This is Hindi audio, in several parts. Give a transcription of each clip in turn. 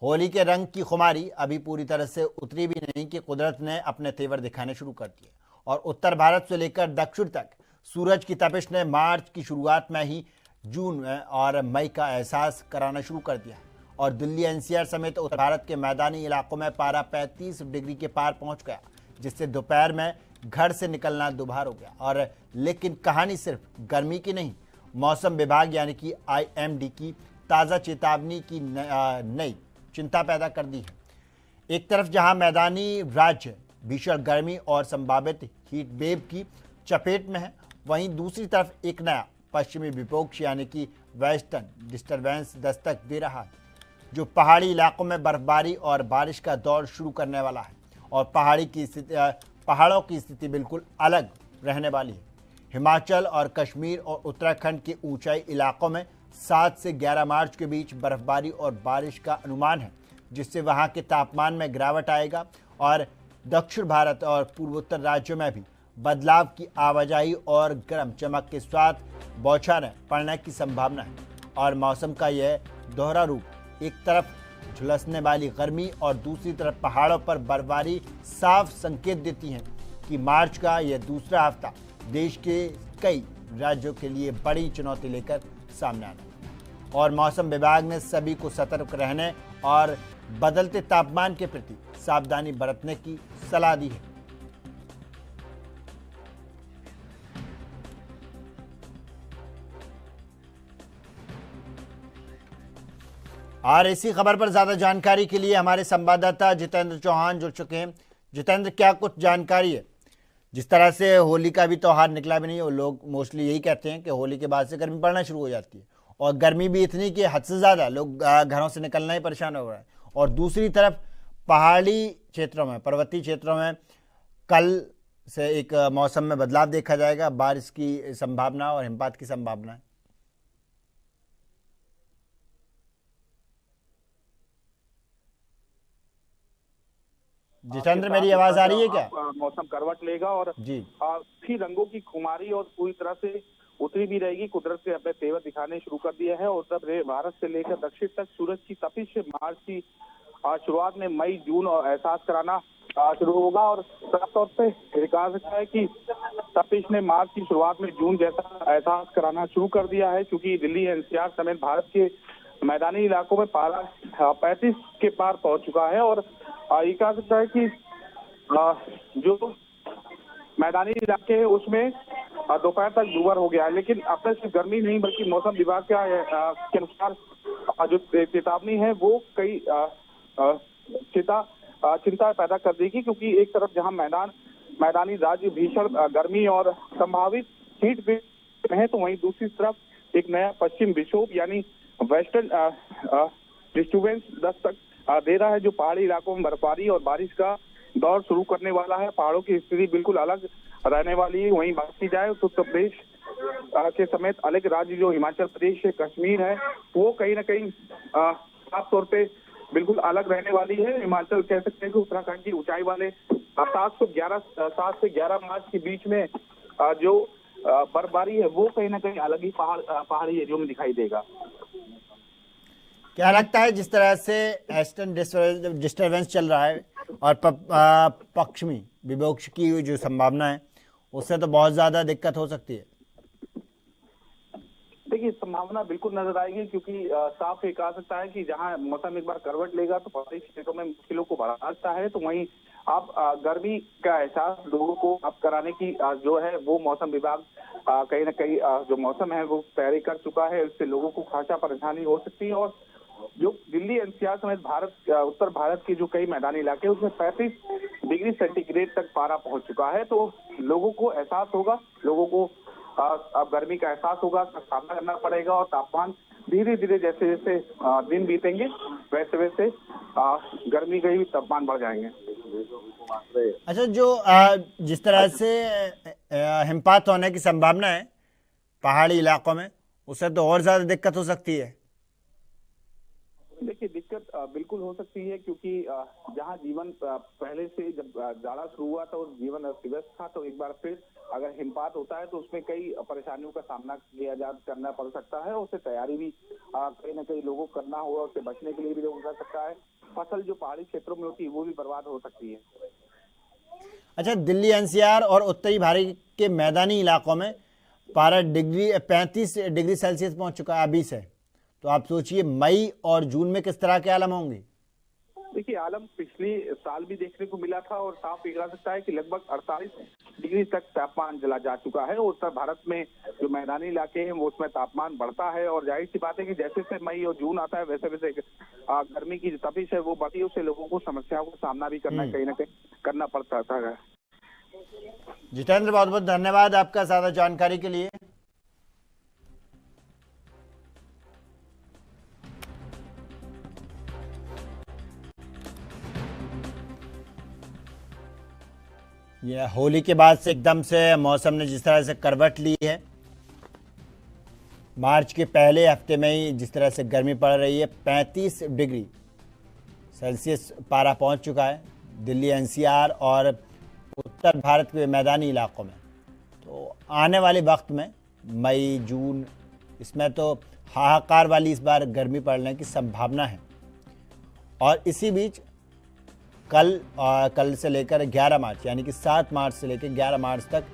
होली के रंग की खुमारी अभी पूरी तरह से उतरी भी नहीं कि कुदरत ने अपने तेवर दिखाने शुरू कर दिए और उत्तर भारत से लेकर दक्षिण तक सूरज की तपिश ने मार्च की शुरुआत में ही जून में और मई का एहसास कराना शुरू कर दिया और दिल्ली एनसीआर समेत उत्तर भारत के मैदानी इलाकों में पारा 35 डिग्री के पार पहुंच गया, जिससे दोपहर में घर से निकलना दुभर हो गया। और लेकिन कहानी सिर्फ गर्मी की नहीं, मौसम विभाग यानी कि आईएमडी की ताज़ा चेतावनी की नई चिंता पैदा कर दी है। एक तरफ जहां मैदानी राज्य भीषण गर्मी और संभावित हीट वेव की चपेट में है, वहीं दूसरी तरफ एक नया पश्चिमी विपक्ष यानी कि वेस्टर्न डिस्टर्बेंस दस्तक दे रहा है, जो पहाड़ी इलाकों में बर्फबारी और बारिश का दौर शुरू करने वाला है। और पहाड़ों की स्थिति बिल्कुल अलग रहने वाली है। हिमाचल और कश्मीर और उत्तराखंड के ऊंचाई इलाकों में 7 से 11 मार्च के बीच बर्फबारी और बारिश का अनुमान है, जिससे वहां के तापमान में गिरावट आएगा और दक्षिण भारत और पूर्वोत्तर राज्यों में भी बदलाव की आवाजाही और गर्म चमक के साथ बौछारें पड़ने की संभावना है। और मौसम का यह दोहरा रूप, एक तरफ झुलसने वाली गर्मी और दूसरी तरफ पहाड़ों पर बर्फबारी, साफ संकेत देती हैं कि मार्च का यह दूसरा हफ्ता देश के कई राज्यों के लिए बड़ी चुनौती लेकर सामने आना है। और मौसम विभाग ने सभी को सतर्क रहने और बदलते तापमान के प्रति सावधानी बरतने की सलाह दी है। और इसी खबर पर ज्यादा जानकारी के लिए हमारे संवाददाता जितेंद्र चौहान जुड़ चुके हैं। जितेंद्र, क्या कुछ जानकारी है? जिस तरह से होली का भी त्यौहार निकला भी नहीं और लोग मोस्टली यही कहते हैं कि होली के बाद से गर्मी पड़ना शुरू हो जाती है और गर्मी भी इतनी कि हद से ज़्यादा लोग घरों से निकलना ही परेशान हो रहा है। और दूसरी तरफ पहाड़ी क्षेत्रों में, पर्वतीय क्षेत्रों में कल से एक मौसम में बदलाव देखा जाएगा, बारिश की संभावना और हिमपात की संभावना है। जितेंद्र, मेरी आवाज आ रही है क्या? मौसम करवट लेगा और जी भी रंगों की खुमारी और पूरी तरह से उतरी भी रहेगी। कुदरत से अपने तेवर दिखाने शुरू कर दिया है और उत्तर भारत से लेकर दक्षिण तक सूरज की तपिश मार्च की शुरुआत में मई जून और एहसास कराना शुरू होगा। और साफ तौर पे कहा सकता है कि तपिश ने मार्च की शुरुआत में जून जैसा एहसास कराना शुरू कर दिया है, क्योंकि दिल्ली एनसीआर समेत भारत के मैदानी इलाकों में पारा 35 के पार पहुंच चुका है। और ये कहा सकता है कि जो मैदानी इलाके हैं उसमें दोपहर तक दूबर हो गया है। लेकिन अब तक सिर्फ गर्मी नहीं बल्कि मौसम विभाग के अनुसार जो चेतावनी है वो कई चिंता पैदा कर देगी, क्योंकि एक तरफ जहां मैदानी राज्य भीषण गर्मी और संभावित हीट वेव है, तो वहीं दूसरी तरफ एक नया पश्चिम विक्षोभ यानी वेस्टर्न डिस्टर्बेंस दस्तक दे रहा है, जो पहाड़ी इलाकों में बर्फबारी और बारिश का दौर शुरू करने वाला है। पहाड़ों की स्थिति बिल्कुल अलग रहने वाली है। वहीं बात की जाए तो उत्तर प्रदेश के समेत अलग राज्य जो हिमाचल प्रदेश है, कश्मीर है, वो कहीं ना कहीं साफ तौर पे बिल्कुल अलग रहने वाली है। हिमाचल कह सकते हैं कि उत्तराखंड की ऊंचाई वाले 7 से 11 मार्च के बीच में जो बर्फबारी है वो कहीं ना कहीं अलग ही पहाड़ी एरियो में दिखाई देगा। क्या लगता है जिस तरह से वेस्टर्न डिस्टर्बेंस चल रहा है और पश्चिमी विपक्ष की जो संभावना है, उससे तो बहुत ज्यादा दिक्कत हो सकती है? देखिए, संभावना बिल्कुल नजर आएगी, क्योंकि साफ ये कहा सकता है कि जहां मौसम एक बार करवट लेगा तो पहाड़ी क्षेत्रों में मुश्किलों को बढ़ा सकता है। तो वहीं आप गर्मी का एहसास लोगों को अब कराने की जो है वो मौसम विभाग कहीं ना कहीं जो मौसम है वो तैयारी कर चुका है। इससे लोगों को खासा परेशानी हो सकती है। और जो दिल्ली एनसीआर समेत उत्तर भारत के जो कई मैदानी इलाके हैं उसमें 35 डिग्री सेंटीग्रेड तक पारा पहुंच चुका है। तो लोगों को एहसास होगा, लोगों को अब गर्मी का एहसास होगा, सामना करना पड़ेगा। और तापमान धीरे धीरे जैसे जैसे दिन बीतेंगे वैसे वैसे गर्मी के भी तापमान बढ़ जाएंगे। अच्छा, जो जिस तरह से हिमपात होने की संभावना है पहाड़ी इलाकों में, उससे तो और ज्यादा दिक्कत हो सकती है। देखिए दिक्कत बिल्कुल हो सकती है, क्योंकि जहां जीवन पहले से जब जाड़ा शुरू हुआ था और जीवन अस्त व्यस्त था, तो एक बार फिर अगर हिमपात होता है तो उसमें कई परेशानियों का सामना करना पड़ सकता है, और उससे तैयारी भी कहीं ना कहीं लोगों को करना होगा, उससे बचने के लिए भी लोगों को कर सकता है। फसल जो पहाड़ी क्षेत्रों में होती है वो भी बर्बाद हो सकती है। अच्छा, दिल्ली एनसीआर और उत्तरी भारत के मैदानी इलाकों में पारा 35 डिग्री सेल्सियस पहुंच चुका है अभी से। तो आप सोचिए मई और जून में किस तरह के आलम होंगे। देखिए आलम पिछले साल भी देखने को मिला था, और साफ दिखा सकता है कि लगभग 48 डिग्री तक तापमान चला जा चुका है। उत्तर भारत में जो मैदानी इलाके हैं वो उसमें तापमान बढ़ता है, और जाहिर सी बात है कि जैसे जैसे मई और जून आता है वैसे वैसे गर्मी की जो तपिश है वो बढ़ती है, उससे लोगों को समस्याओं का सामना भी करना कहीं ना कहीं करना पड़ता है। जितेंद्र, बहुत बहुत धन्यवाद आपका ज्यादा जानकारी के लिए। ये होली के बाद से एकदम से मौसम ने जिस तरह से करवट ली है, मार्च के पहले हफ्ते में ही जिस तरह से गर्मी पड़ रही है, 35 डिग्री सेल्सियस पारा पहुंच चुका है दिल्ली एनसीआर और उत्तर भारत के मैदानी इलाकों में। तो आने वाले वक्त में मई जून इसमें तो हाहाकार वाली इस बार गर्मी पड़ने की संभावना है। और इसी बीच कल से लेकर 11 मार्च यानी कि 7 मार्च से लेकर 11 मार्च तक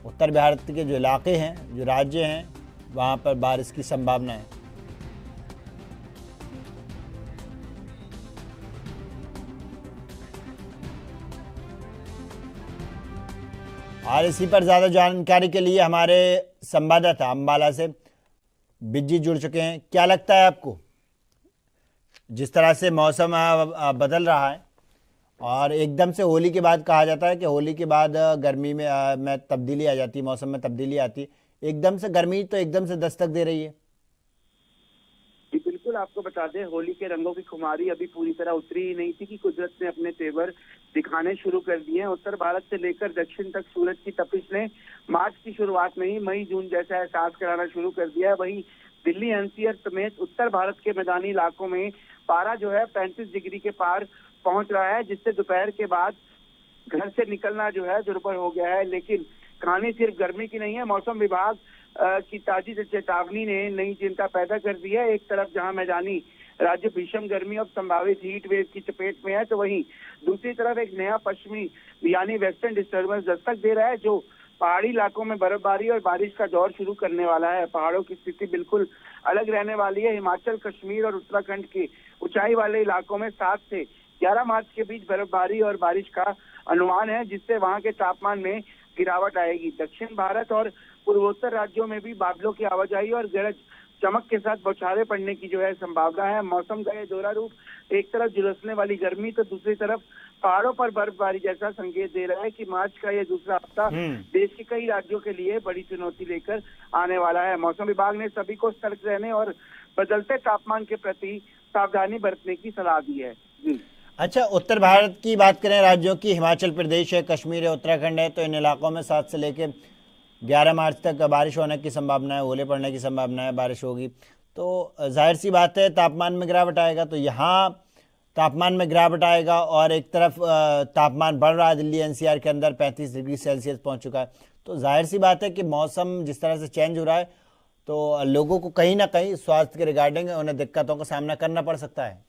उत्तर भारत के जो इलाके हैं, जो राज्य हैं, वहाँ पर बारिश की संभावना है। और इसी पर ज़्यादा जानकारी के लिए हमारे संवाददाता अंबाला से बिज्जी जुड़ चुके हैं। क्या लगता है आपको, जिस तरह से मौसम बदल रहा है और एकदम से होली के बाद कहा जाता है कि होली के बाद गर्मी में तब्दीली आ जाती है, मौसम में तब्दीली आती है, एकदम से गर्मी तो एकदम से दस्तक दे रही है। जी बिल्कुल, आपको बता दें होली के रंगों की खुमारी अभी पूरी तरह उतरी ही नहीं थी कि कुदरत ने अपने तेवर दिखाने शुरू कर दिए हैं। उत्तर भारत से लेकर दक्षिण तक सूरज की तपिश ने मार्च की शुरुआत में ही मई जून जैसा एहसास कराना शुरू कर दिया है। वहीं दिल्ली एनसीआर समेत उत्तर भारत के मैदानी इलाकों में पारा जो है 35 डिग्री के पार पहुंच रहा है, जिससे दोपहर के बाद घर से निकलना जो है दुर्भर हो गया है। लेकिन कहानी सिर्फ गर्मी की नहीं है। मौसम विभाग की ताजी चेतावनी ने नई चिंता पैदा कर दी है। एक तरफ जहां मैदानी राज्य भीषण गर्मी और संभावित हीट वेव की चपेट में है, तो वहीं दूसरी तरफ एक नया पश्चिमी यानी वेस्टर्न डिस्टर्बेंस दस्तक दे रहा है, जो पहाड़ी इलाकों में बर्फबारी और बारिश का दौर शुरू करने वाला है। पहाड़ों की स्थिति बिल्कुल अलग रहने वाली है। हिमाचल, कश्मीर और उत्तराखंड के ऊंचाई वाले इलाकों में 7 से 11 मार्च के बीच बर्फबारी और बारिश का अनुमान है, जिससे वहां के तापमान में गिरावट आएगी। दक्षिण भारत और पूर्वोत्तर राज्यों में भी बादलों की आवाजाही और गरज चमक के साथ बौछारें पड़ने की जो है संभावना है। मौसम का ये दोहरा रूप एक तरफ झुलसने वाली गर्मी तो दूसरी तरफ पहाड़ों पर बर्फबारी जैसा संकेत दे रहा है कि मार्च का ये दूसरा हफ्ता देश के कई राज्यों के लिए बड़ी चुनौती लेकर आने वाला है। मौसम विभाग ने सभी को सतर्क रहने और बदलते तापमान के प्रति सावधानी बरतने की सलाह दी है। अच्छा, उत्तर भारत की बात करें राज्यों की, हिमाचल प्रदेश है, कश्मीर है, उत्तराखंड है, तो इन इलाकों में 7 से लेकर 11 मार्च तक बारिश होने की संभावना है, ओले पड़ने की संभावना है, बारिश होगी। तो जाहिर सी बात है तापमान में गिरावट आएगा। तो यहाँ तापमान में गिरावट आएगा और एक तरफ तापमान बढ़ रहा है, दिल्ली एनसीआर के अंदर 35 डिग्री सेल्सियस पहुँच चुका है। तो जाहिर सी बात है कि मौसम जिस तरह से चेंज हो रहा है तो लोगों को कहीं ना कहीं स्वास्थ्य के रिगार्डिंग उन्हें दिक्कतों का सामना करना पड़ सकता है।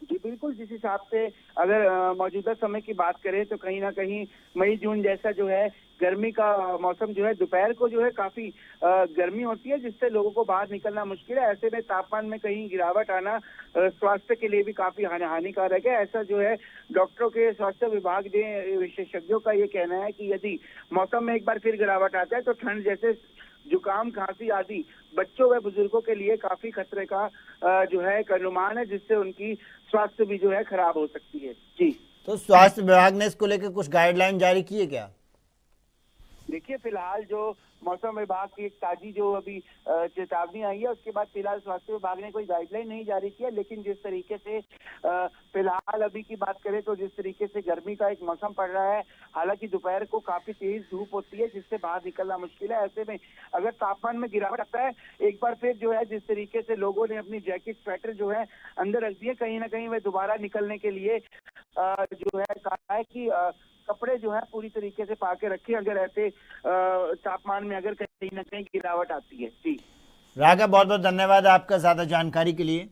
जी बिल्कुल, जिस हिसाब से अगर मौजूदा समय की बात करें तो कहीं ना कहीं मई जून जैसा जो है गर्मी का मौसम जो है दोपहर को जो है काफी गर्मी होती है, जिससे लोगों को बाहर निकलना मुश्किल है। ऐसे में तापमान में कहीं गिरावट आना स्वास्थ्य के लिए भी काफी हानिकारक है। ऐसा जो है डॉक्टरों के स्वास्थ्य विभाग ने विशेषज्ञों का ये कहना है कि यदि मौसम में एक बार फिर गिरावट आता है तो ठंड जैसे जुकाम, खांसी आदि बच्चों व बुजुर्गों के लिए काफी खतरे का जो है एक अनुमान है, जिससे उनकी स्वास्थ्य भी जो है खराब हो सकती है। जी, तो स्वास्थ्य विभाग ने इसको लेकर कुछ गाइडलाइन जारी की है क्या? देखिए फिलहाल जो मौसम विभाग की एक ताजी जो अभी चेतावनी आई है, उसके बाद फिलहाल स्वास्थ्य विभाग ने कोई गाइडलाइन नहीं जारी किया। लेकिन जिस तरीके से फिलहाल अभी की बात करें तो जिस तरीके से गर्मी का एक मौसम पड़ रहा है, हालांकि दोपहर को काफी तेज धूप होती है जिससे बाहर निकलना मुश्किल है। ऐसे में अगर तापमान में गिरावट आता है, एक बार फिर जो है जिस तरीके से लोगों ने अपनी जैकेट स्वेटर जो है अंदर रख दिए, कहीं ना कहीं वे दोबारा निकलने के लिए जो है कहा है कि कपड़े जो है पूरी तरीके से पाके रखें अगर ऐसे तापमान में अगर कहीं ना कहीं गिरावट आती है। जी राघव, बहुत बहुत धन्यवाद आपका ज्यादा जानकारी के लिए।